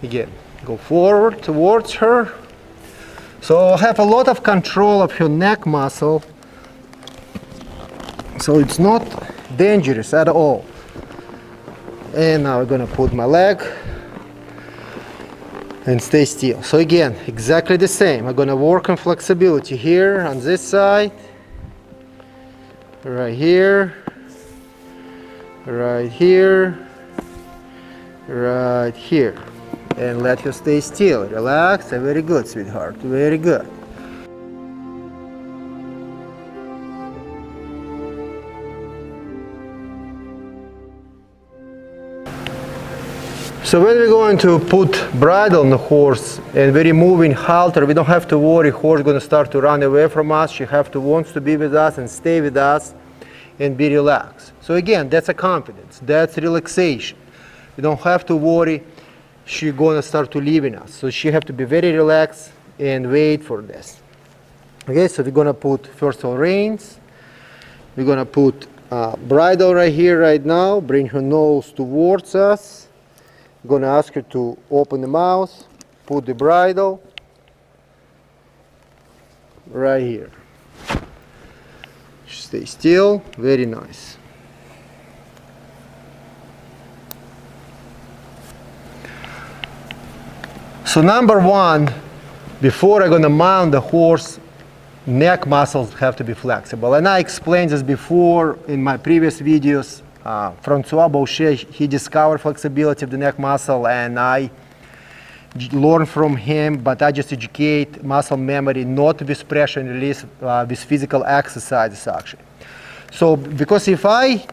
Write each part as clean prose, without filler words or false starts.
Again, go forward towards her. So I'll have a lot of control of her neck muscle. So it's not dangerous at all. And now I'm gonna put my leg and stay still. So again, exactly the same. I'm gonna work on flexibility here on this side, right here, right here, right here. And let her stay still. Relax. Very good, sweetheart. Very good. So when we're going to put bridle on the horse and we're removing halter, we don't have to worry horse going to start to run away from us. She wants to be with us and stay with us and be relaxed. So again, that's a confidence. That's relaxation. We don't have to worry she's going to start to leaving us. So she have to be very relaxed and wait for this. Okay, so we're going to put first of all reins. We're going to put bridle right here, right now. Bring her nose towards us. I'm going to ask her to open the mouth, put the bridle right here. Stay still, very nice. So number one, before I'm going to mount the horse, neck muscles have to be flexible. And I explained this before in my previous videos. Francois Boucher, he discovered flexibility of the neck muscle, and I learned from him, but I just educate muscle memory, not with pressure and release, with physical exercises actually. So because if I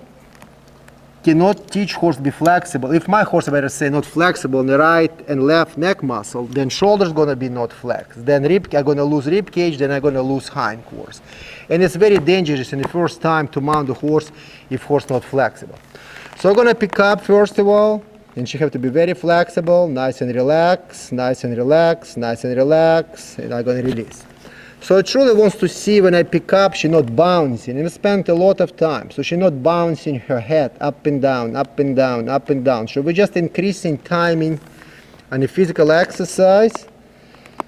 cannot teach horse to be flexible, if my horse, better say, not flexible in the right and left neck muscle, then shoulder's going to be not flexed. Then I'm going to lose rib cage, then I'm going to lose hindquarters. And it's very dangerous in the first time to mount the horse if horse not flexible. So I'm going to pick up first of all, and she have to be very flexible, nice and relaxed, nice and relaxed, nice and relaxed, and I'm going to release. So I truly wants to see when I pick up, she's not bouncing. And we spent a lot of time. So she's not bouncing her head up and down, up and down, up and down. So we're just increasing timing on the physical exercise.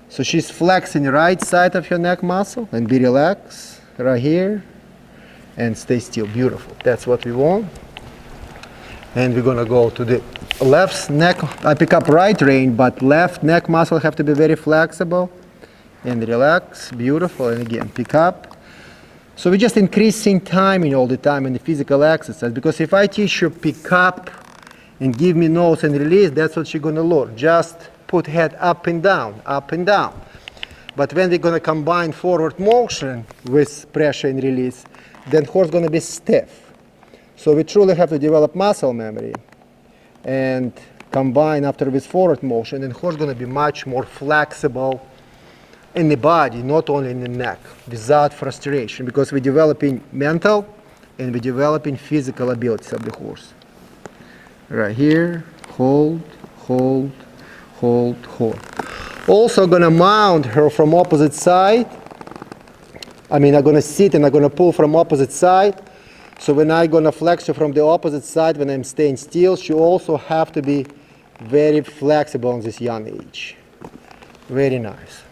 So she's flexing the right side of her neck muscle and be relaxed right here and stay still. Beautiful. That's what we want. And we're gonna go to the left neck. I pick up right rein, but left neck muscle have to be very flexible. And relax, beautiful, and again, pick up. So we're just increasing timing all the time in the physical exercise, because if I teach her pick up and give me nose and release, that's what she's gonna learn. Just put head up and down, up and down. But when we're gonna combine forward motion with pressure and release, then horse gonna be stiff. So we truly have to develop muscle memory and combine after with forward motion, and horse gonna be much more flexible in the body, not only in the neck, without frustration, because we're developing mental and we're developing physical abilities of the horse. Right here, hold, hold, hold, hold. Also gonna mount her from opposite side. I'm gonna sit and I'm gonna pull from opposite side. So when I'm gonna flex her from the opposite side, when I'm staying still, she also have to be very flexible in this young age. Very nice.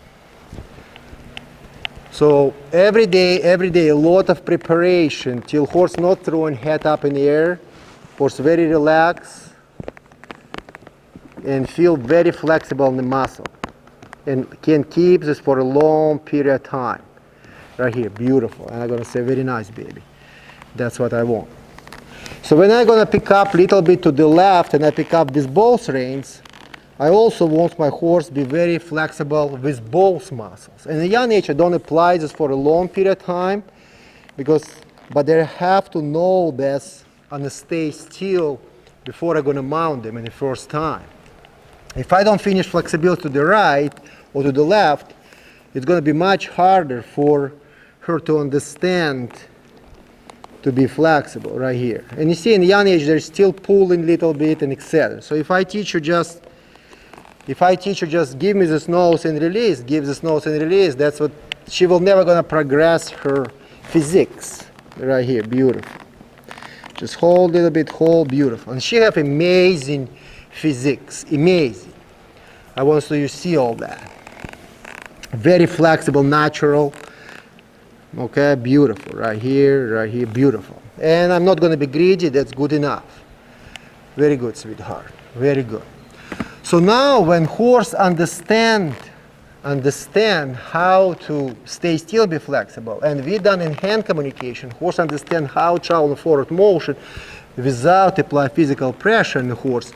So every day, a lot of preparation till horse not throwing head up in the air. Horse very relaxed and feel very flexible in the muscle. And can keep this for a long period of time. Right here, beautiful. And I'm gonna say very nice, baby. That's what I want. So when I'm gonna pick up a little bit to the left and I pick up these both reins, I also want my horse to be very flexible with both muscles. In a young age, I don't apply this for a long period of time, but they have to know this and stay still before I'm going to mount them in the first time. If I don't finish flexibility to the right or to the left, it's going to be much harder for her to understand to be flexible right here. And you see in the young age, they're still pulling a little bit and etc. So if I teach her just give me this nose and release, give this nose and release, that's what she will never gonna progress her physics. Right here, beautiful. Just hold a little bit, hold, beautiful. And she have amazing physics, amazing. I want you to see all that. Very flexible, natural. Okay, beautiful. Right here, beautiful. And I'm not going to be greedy, that's good enough. Very good, sweetheart. Very good. So now when horse understand how to stay still, be flexible, and we done in hand communication, horse understand how to travel in forward motion without apply physical pressure in the horse,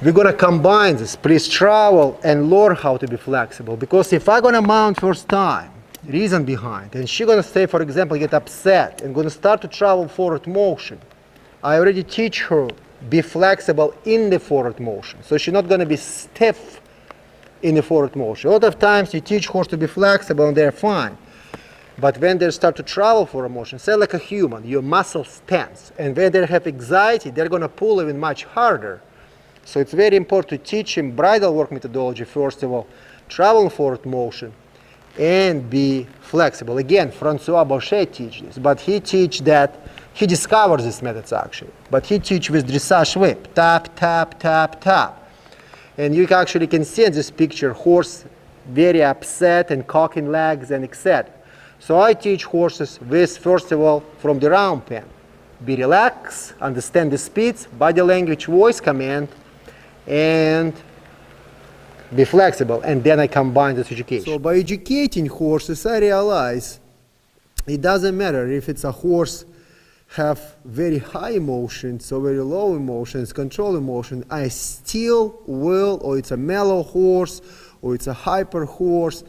we're going to combine this. Please travel and learn how to be flexible. Because if I'm going to mount first time, reason behind, and she's going to say, for example, get upset and going to start to travel forward motion, I already teach her be flexible in the forward motion. So she's not going to be stiff in the forward motion. A lot of times you teach horse to be flexible and they're fine. But when they start to travel forward motion, say like a human, your muscles tense. And when they have anxiety, they're going to pull even much harder. So it's very important to teach him bridle work methodology, first of all, travel forward motion, and be flexible. Again, Francois Boucher teach this, but he teach that, he discovers these methods actually, but he teach with dressage whip, tap, tap, tap, tap. And you actually can see in this picture, horse very upset and cocking legs and etc. So I teach horses with, first of all, from the round pen. Be relaxed, understand the speeds, body language, voice command, and be flexible, and then I combine this education. So by educating horses, I realize it doesn't matter if it's a horse have very high emotions or very low emotions, control emotion, I still will, or it's a mellow horse, or it's a hyper horse,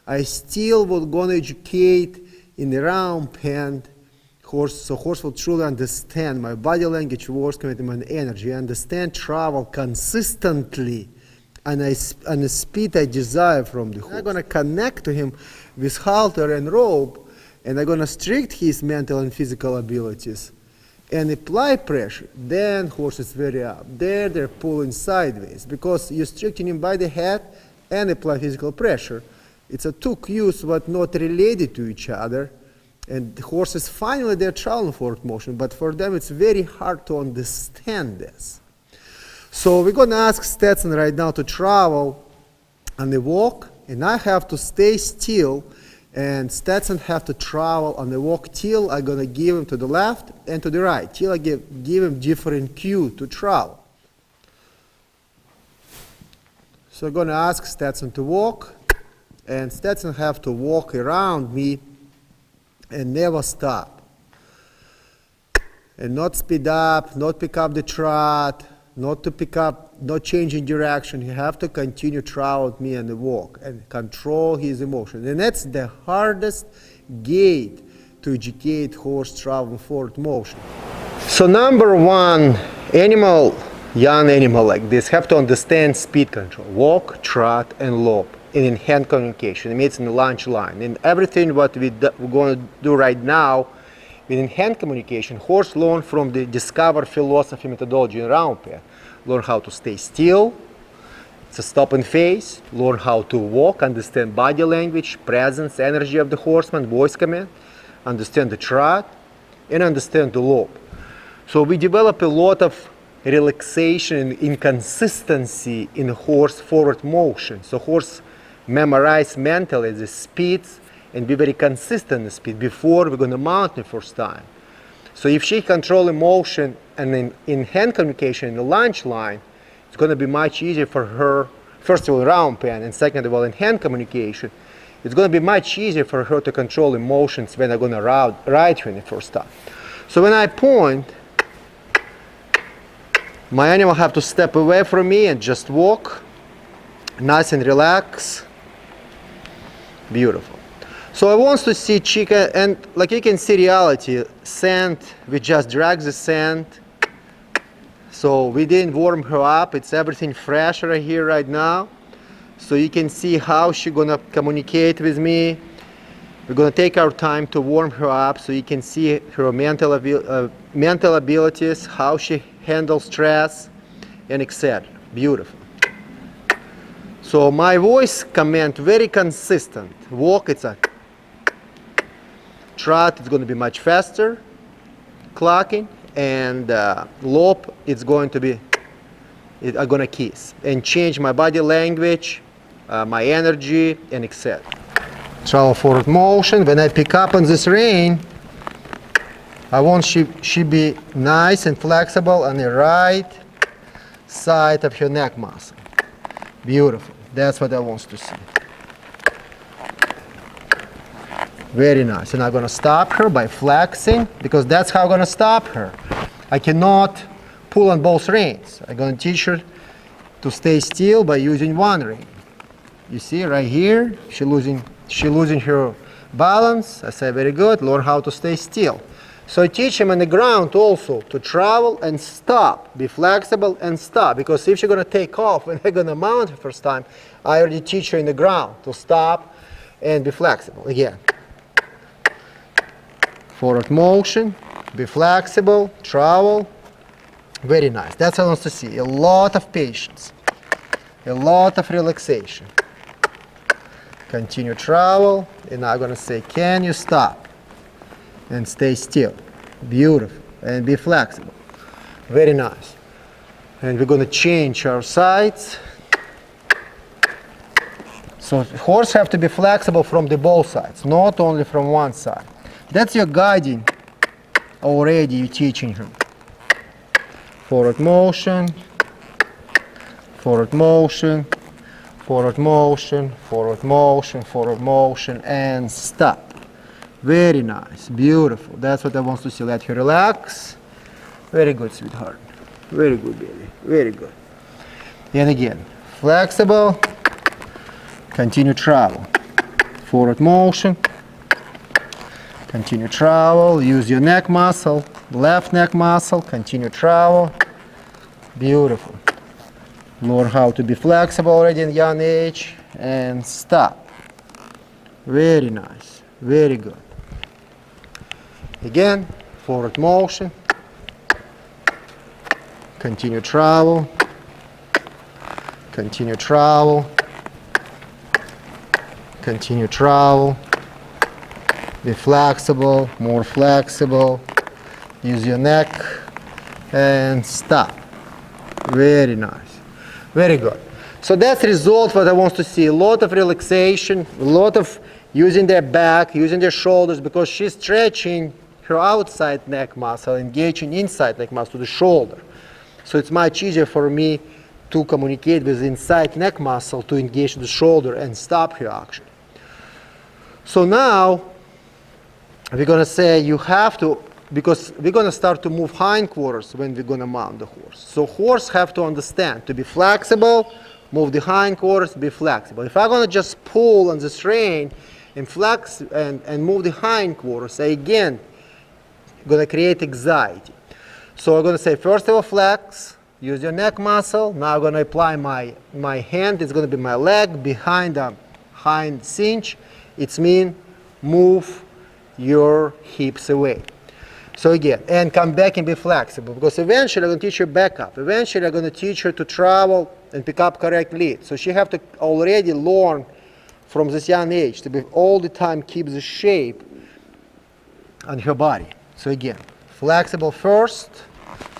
I still will gonna educate in the round pen horse, so horse will truly understand my body language, voice command, and energy, understand travel consistently, and the speed I desire from the horse. I'm going to connect to him with halter and rope, and I'm going to strict his mental and physical abilities, and apply pressure. Then horse is very up. There they're pulling sideways, because you're stricting him by the head and apply physical pressure. It's a two cues but not related to each other. And the horses finally they're traveling forward motion, but for them it's very hard to understand this. So we're going to ask Stetson right now to travel on the walk, and I have to stay still, and Stetson have to travel on the walk till I'm going to give him to the left and to the right, till I give him different cue to travel. So I'm going to ask Stetson to walk, and Stetson have to walk around me and never stop. And not speed up, not pick up the trot, not to pick up, not changing direction. You have to continue travel with me on the walk and control his emotion. And that's the hardest gate to educate horse travel forward motion. So number one, animal, young animal like this, have to understand speed control. Walk, trot, and lope. And in hand communication, it means in the lunge line. And everything what we're going to do right now, in hand communication, horse learn from the discover philosophy methodology in round pair. Learn how to stay still, it's a stop and face, learn how to walk, understand body language, presence, energy of the horseman, voice command, understand the trot, and understand the lope. So we develop a lot of relaxation and inconsistency in horse forward motion. So horse memorize mentally the speeds and be very consistent in the speed before we're going to mount the first time. So if she control emotion and in hand communication in the lunge line, it's going to be much easier for her, first of all round pen, and second of all in hand communication, it's going to be much easier for her to control emotions when I'm going to ride her in the first time. So when I point, my animal have to step away from me and just walk, nice and relax. Beautiful. So I want to see Chica, and like you can see reality, sand, we just drag the sand. So we didn't warm her up, it's everything fresh right here, right now. So you can see how she's gonna communicate with me. We're gonna take our time to warm her up so you can see her mental abilities, how she handles stress, and etc. Beautiful. So my voice command very consistent. Walk, it's a trot, it's going to be much faster, clocking, and lope, it's going to be I'm gonna kiss and change my body language, my energy, and etc. Travel forward motion. When I pick up on this rein, I want she be nice and flexible on the right side of her neck muscle. Beautiful. That's what I want to see. Very nice. And I'm going to stop her by flexing, because that's how I'm going to stop her. I cannot pull on both reins. I'm going to teach her to stay still by using one rein. You see right here, she losing her balance. I say, very good, learn how to stay still. So I teach him on the ground also to travel and stop, be flexible and stop. Because if she's going to take off when I'm going to mount her first time, I already teach her in the ground to stop and be flexible. Again, forward motion, be flexible, travel. Very nice. That's what I want to see. A lot of patience, a lot of relaxation. Continue travel, and I'm going to say, can you stop and stay still? Beautiful. And be flexible. Very nice. And we're going to change our sides. So horse have to be flexible from the both sides, not only from one side. That's your guiding already, you're teaching him. Forward motion, forward motion, forward motion, forward motion, forward motion, and stop. Very nice, beautiful. That's what I want to see. Let her relax. Very good, sweetheart. Very good, baby. Very good. And again, flexible. Continue travel. Forward motion. Continue travel. Use your neck muscle. Left neck muscle. Continue travel. Beautiful. Learn how to be flexible already in young age. And stop. Very nice. Very good. Again, forward motion. Continue travel. Continue travel. Continue travel. Be flexible, more flexible. Use your neck and stop. Very nice. Very good. So that's the result what I want to see. A lot of relaxation, a lot of using their back, using their shoulders, because she's stretching her outside neck muscle, engaging inside neck muscle to the shoulder. So it's much easier for me to communicate with the inside neck muscle to engage the shoulder and stop her action. So now we're going to say you have to, because we're going to start to move hindquarters when we're going to mount the horse. So horse have to understand to be flexible, move the hindquarters, be flexible. If I'm going to just pull on this rein and flex and move the hindquarters, again, going to create anxiety. So I'm going to say, first of all, flex, use your neck muscle. Now I'm going to apply my hand. It's going to be my leg behind the hind cinch. It's mean move your hips away. So again, and come back and be flexible, because eventually I'm going to teach her back up. Eventually I'm going to teach her to travel and pick up correct lead. So she have to already learn from this young age to be all the time keep the shape on her body. So again, flexible first,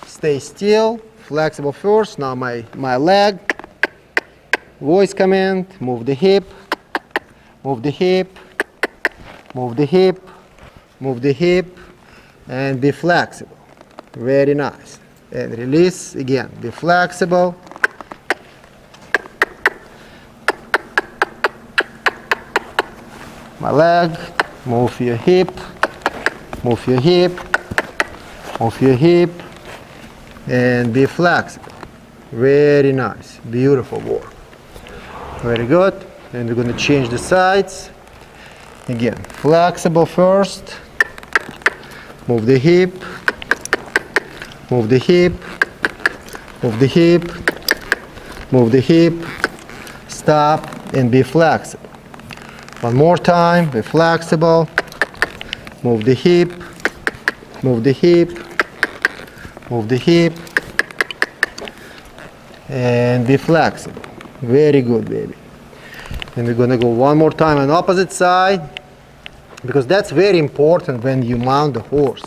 stay still, flexible first. Now my leg, voice command, move the hip, move the hip, move the hip, move the hip, and be flexible. Very nice. And release again, be flexible. My leg, move your hip, move your hip, move your hip, and be flexible. Very nice, beautiful work. Very good. And we're going to change the sides. Again, flexible first. Move the hip, move the hip, move the hip, move the hip, stop, and be flexible. One more time, be flexible, move the hip, move the hip, move the hip, and be flexible. Very good, baby. And we're going to go one more time on opposite side, because that's very important when you mount the horse.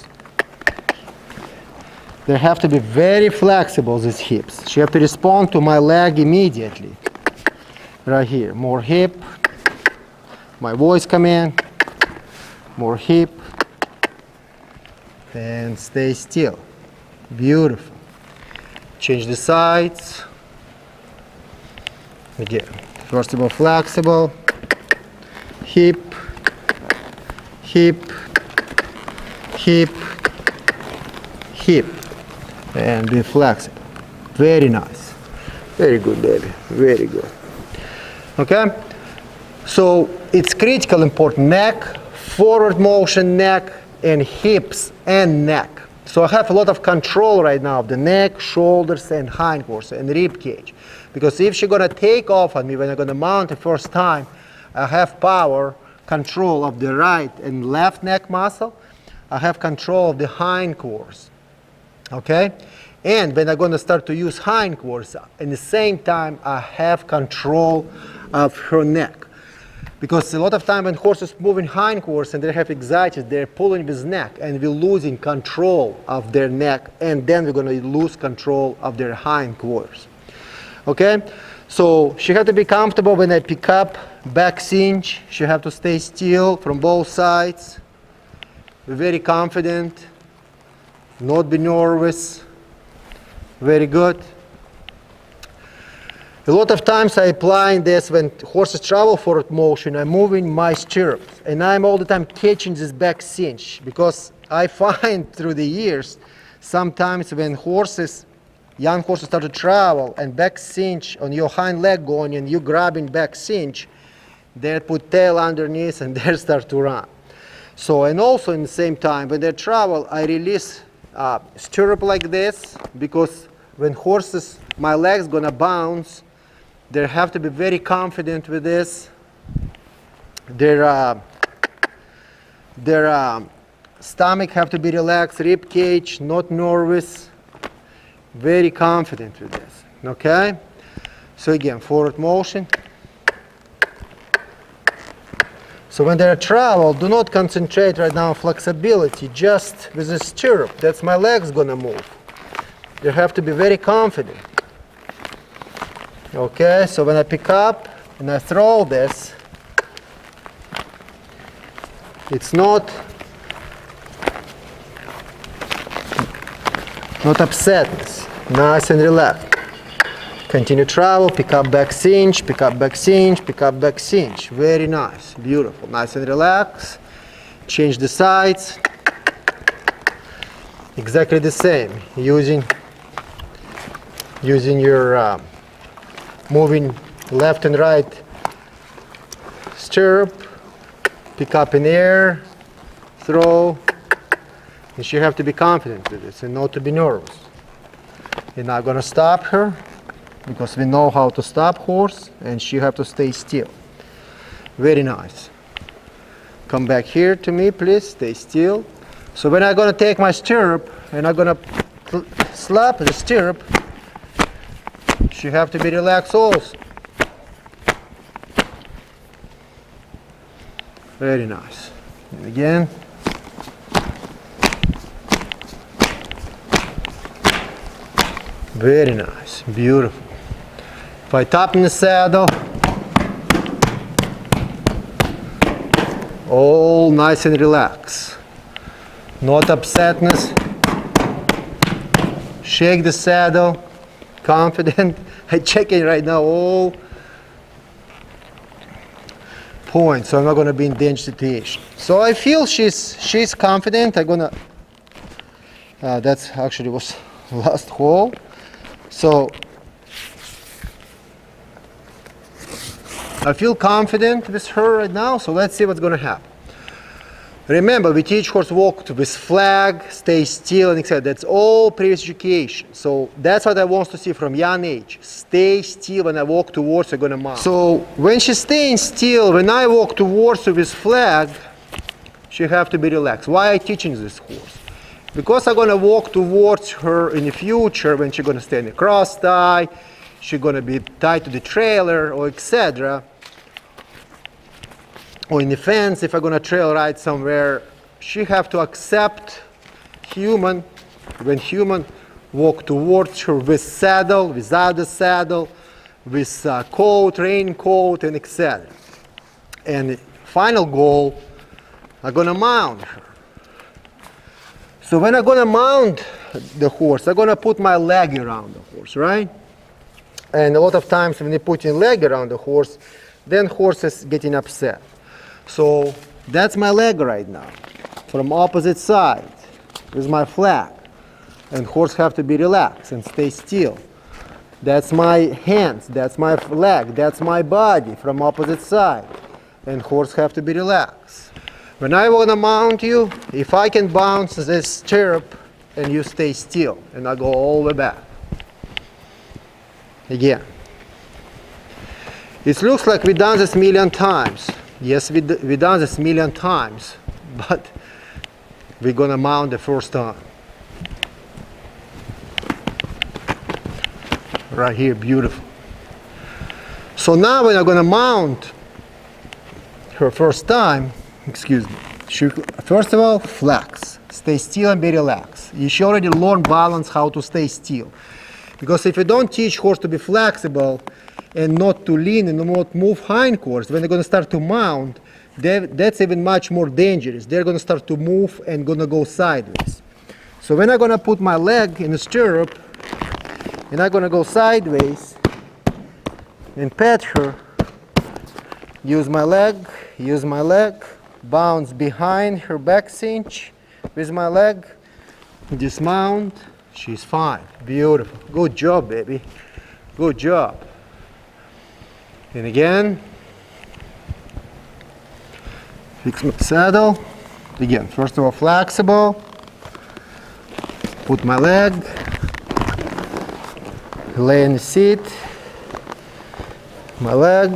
They have to be very flexible, these hips. She have to respond to my leg immediately. Right here, more hip. My voice come in. More hip. And stay still. Beautiful. Change the sides. Again, first of all, flexible. Hip. Hip. Hip. Hip. And be flexible. Very nice. Very good, baby. Very good. Okay? So it's critical important. Neck, forward motion, neck, and hips and neck. So I have a lot of control right now of the neck, shoulders, and hindquarters, and rib cage. Because if she's going to take off on me when I'm going to mount the first time, I have power, control of the right and left neck muscle. I have control of the hindquarters. Okay? And when I'm going to start to use hindquarters, at the same time, I have control of her neck. Because a lot of time when horses moving hindquarters and they have anxiety, they're pulling with neck and we're losing control of their neck, and then we're going to lose control of their hindquarters. Okay? So she has to be comfortable when I pick up, back cinch. She has to stay still from both sides. Be very confident. Not be nervous. Very good. A lot of times I apply this when horses travel forward motion. I'm moving my stirrups, and I'm all the time catching this back cinch, because I find through the years sometimes when young horses start to travel and back cinch on your hind leg going and you grabbing back cinch, they put tail underneath and they start to run. So, and also in the same time when they travel, I release stirrup like this, because when horses, my leg's gonna bounce, they have to be very confident with this. Their stomach have to be relaxed, rib cage, not nervous, very confident with this. Okay? So again, forward motion. So when they travel, do not concentrate right now on flexibility, just with the stirrup. That's my legs gonna move. You have to be very confident. Okay, so when I pick up and I throw this, it's not upsetness. Nice and relaxed. Continue travel, pick up back cinch, pick up back cinch, pick up back cinch. Very nice, beautiful. Nice and relaxed. Change the sides. Exactly the same. Using your moving left and right stirrup, pick up in the air, throw. And you have to be confident with this and not to be nervous. You're not going to stop her, because we know how to stop horse, and she have to stay still. Very nice. Come back here to me, please. Stay still. So when I'm going to take my stirrup and I'm going to slap the stirrup, she have to be relaxed also. Very nice. And again. Very nice. Beautiful. If I tap in the saddle, all nice and relaxed. Not upsetness. Shake the saddle, confident. I'm checking right now all points, so I'm not going to be in danger situation. So I feel she's confident. I'm gonna. That's actually was last hole. So I feel confident with her right now, so let's see what's going to happen. Remember, we teach horse walk with flag, stay still, and etc. That's all previous education. So that's what I want to see from young age. Stay still when I walk towards her, going to mount. So when she's staying still, when I walk towards her with flag, she have to be relaxed. Why am I teaching this horse? Because I'm going to walk towards her in the future when she's going to stay in the cross tie, she's going to be tied to the trailer, or etc. Or in the fence, if I'm going to trail ride somewhere, she have to accept human When human walk towards her with saddle, without the saddle, with coat, raincoat, and etc. And final goal, I'm gonna mount her. So when I'm gonna mount the horse, I'm gonna put my leg around the horse, right? And a lot of times when you put your leg around the horse, then horse is getting upset. So that's my leg right now, from opposite side, with my flag. And horse have to be relaxed and stay still. That's my hands, that's my leg, that's my body from opposite side. And horse have to be relaxed. When I want to mount you, if I can bounce this stirrup and you stay still, and I go all the way back. Again. It looks like we've done this a million times. Yes, we done this a million times, but we're going to mount the first time. Right here, beautiful. So now when I'm going to mount her first time, excuse me, first of all, flex. Stay still and be relaxed. You should already learn balance, how to stay still. Because if you don't teach horse to be flexible and not to lean and not move hindquarters, when they're going to start to mount, that's even much more dangerous. They're going to start to move and going to go sideways. So when I'm going to put my leg in the stirrup, and I'm going to go sideways and pat her, use my leg, bounce behind her back cinch with my leg, dismount, she's fine, beautiful, good job baby, good job. And again, fix my saddle, again, first of all flexible, put my leg, lay in the seat, my leg,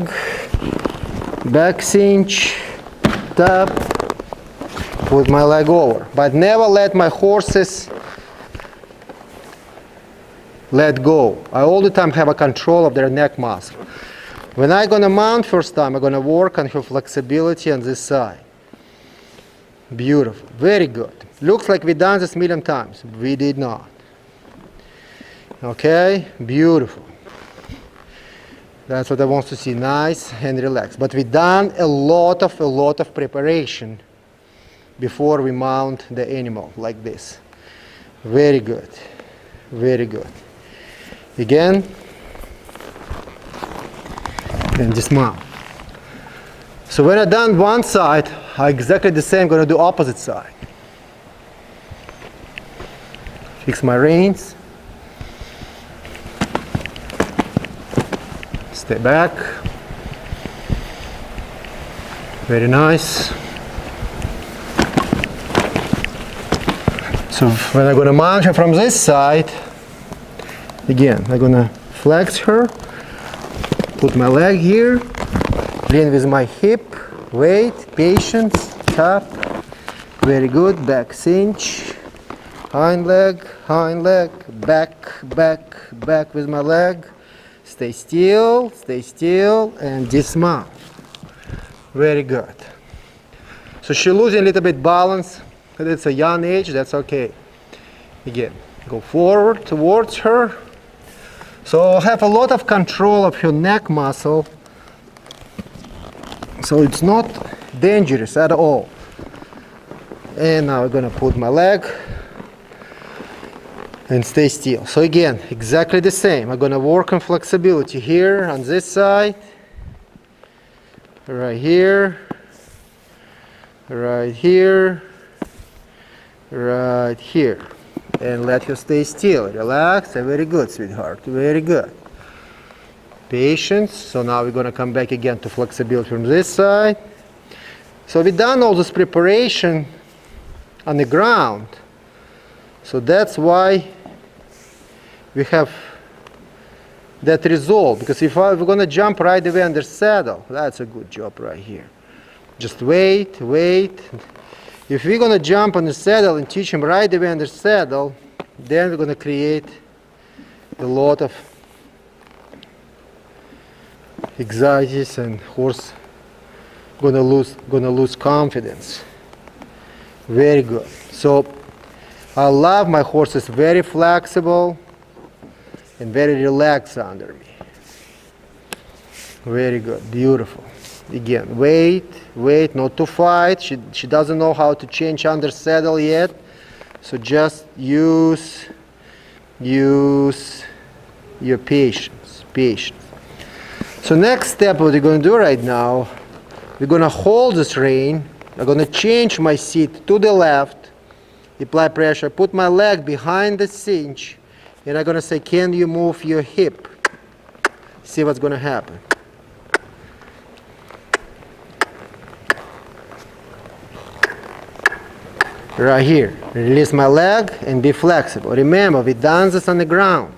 back cinch, tap, put my leg over. But never let my horses let go. I all the time have a control of their neck muscle. When I'm gonna mount first time, I'm gonna work on her flexibility on this side. Beautiful, very good. Looks like we done this a million times. We did not. Okay, beautiful. That's what I want to see, nice and relaxed. But we done a lot of preparation before we mount the animal like this. Very good, very good. Again, and dismount. So when I done one side, I exactly the same gonna do opposite side. Fix my reins. Stay back. Very nice. So when I'm going to mount her from this side, again, I'm going to flex her, put my leg here, lean with my hip, wait, patience, tap. Very good. Back cinch, hind leg, back, back with my leg. Stay still, and dismount. Very good. So she's losing a little bit balance. It's a young age, that's okay. Again, go forward towards her. So have a lot of control of her neck muscle. So it's not dangerous at all. And now I'm gonna put my leg and stay still. So again, exactly the same. I'm gonna work on flexibility here on this side, right here, right here, right here. And let her stay still. Relax. Very good, sweetheart. Very good. Patience. So now we're gonna come back again to flexibility from this side. So we've done all this preparation on the ground. So that's why we have that result. Because if we're going to jump right away under saddle, that's a good job right here. Just wait, wait. If we're going to jump on the saddle and teach him right away under saddle, then we're going to create a lot of anxieties and horse gonna lose confidence. Very good. So I love my horses very flexible and very relaxed under me. Very good, beautiful. Again, wait, not to fight. She doesn't know how to change under saddle yet. So just use your patience. So next step, what we're going to do right now, we're going to hold this rein. I'm going to change my seat to the left, apply pressure, put my leg behind the cinch, and I'm going to say, can you move your hip? See what's going to happen. Right here, release my leg and be flexible. Remember, we done this on the ground.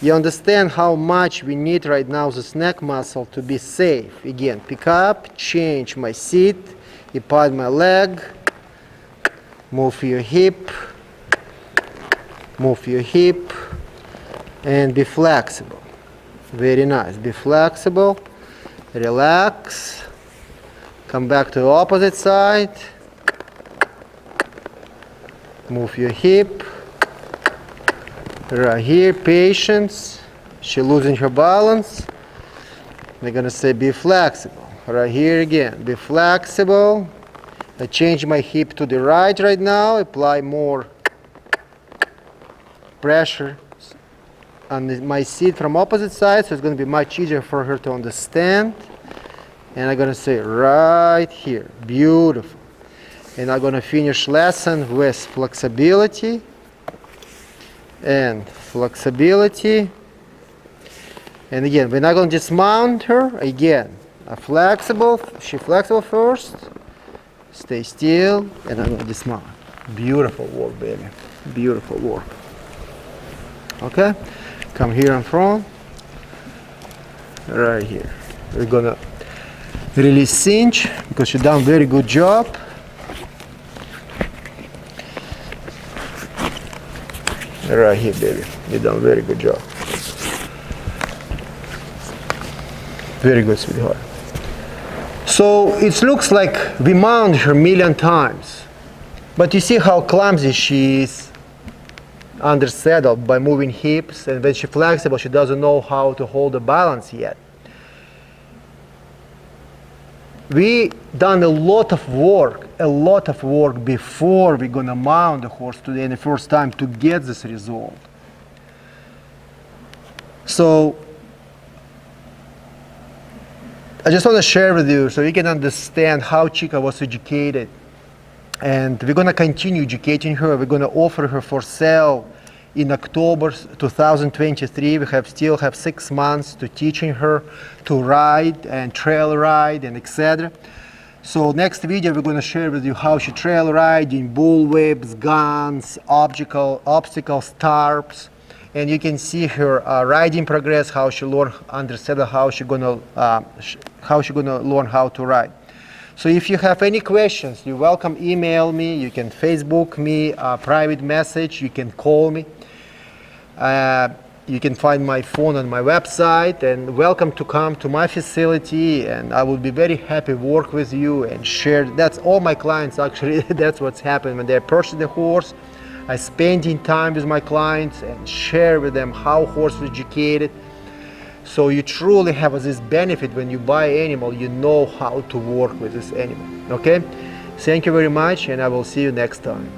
You understand how much we need right now this neck muscle to be safe. Again, pick up, change my seat, apply my leg, move your hip, and be flexible. Very nice. Be flexible, relax, come back to the opposite side. Move your hip. Right here, patience. She's losing her balance. We're gonna say be flexible. Right here again, be flexible. I change my hip to the right now. Apply more pressure on my seat from opposite side, so it's gonna be much easier for her to understand. And I'm gonna say right here, beautiful. And I'm going to finish lesson with flexibility and flexibility. And again, we're not going to dismount her. Again, she flexible first. Stay still, and I'm going to dismount. Beautiful work, baby. Beautiful work. Okay, come here in front. Right here. We're going to release cinch because she done very good job. Right here, baby. You done a very good job. Very good, sweetheart. So it looks like we mount her a million times. But you see how clumsy she is under saddle by moving hips, and when she's flexible, she doesn't know how to hold the balance yet. We done a lot of work before we're gonna mount the horse today and the first time to get this result. So I just want to share with you so you can understand how Chica was educated, and we're gonna continue educating her. We're gonna offer her for sale in October 2023. We still have 6 months to teaching her to ride and trail ride and etc. So next video we're going to share with you how she trail riding, bull whips, guns, obstacles, tarps, and you can see her riding progress, how she learn under saddle, how she gonna learn how to ride. So if you have any questions, you're welcome email me, you can Facebook me, private message, you can call me. You can find my phone on my website, and welcome to come to my facility, and I will be very happy to work with you and share. That's all my clients actually, that's what's happened when they're purchasing the horse. I spending time with my clients and share with them how horse is educated. So you truly have this benefit when you buy an animal, you know how to work with this animal, okay? Thank you very much, and I will see you next time.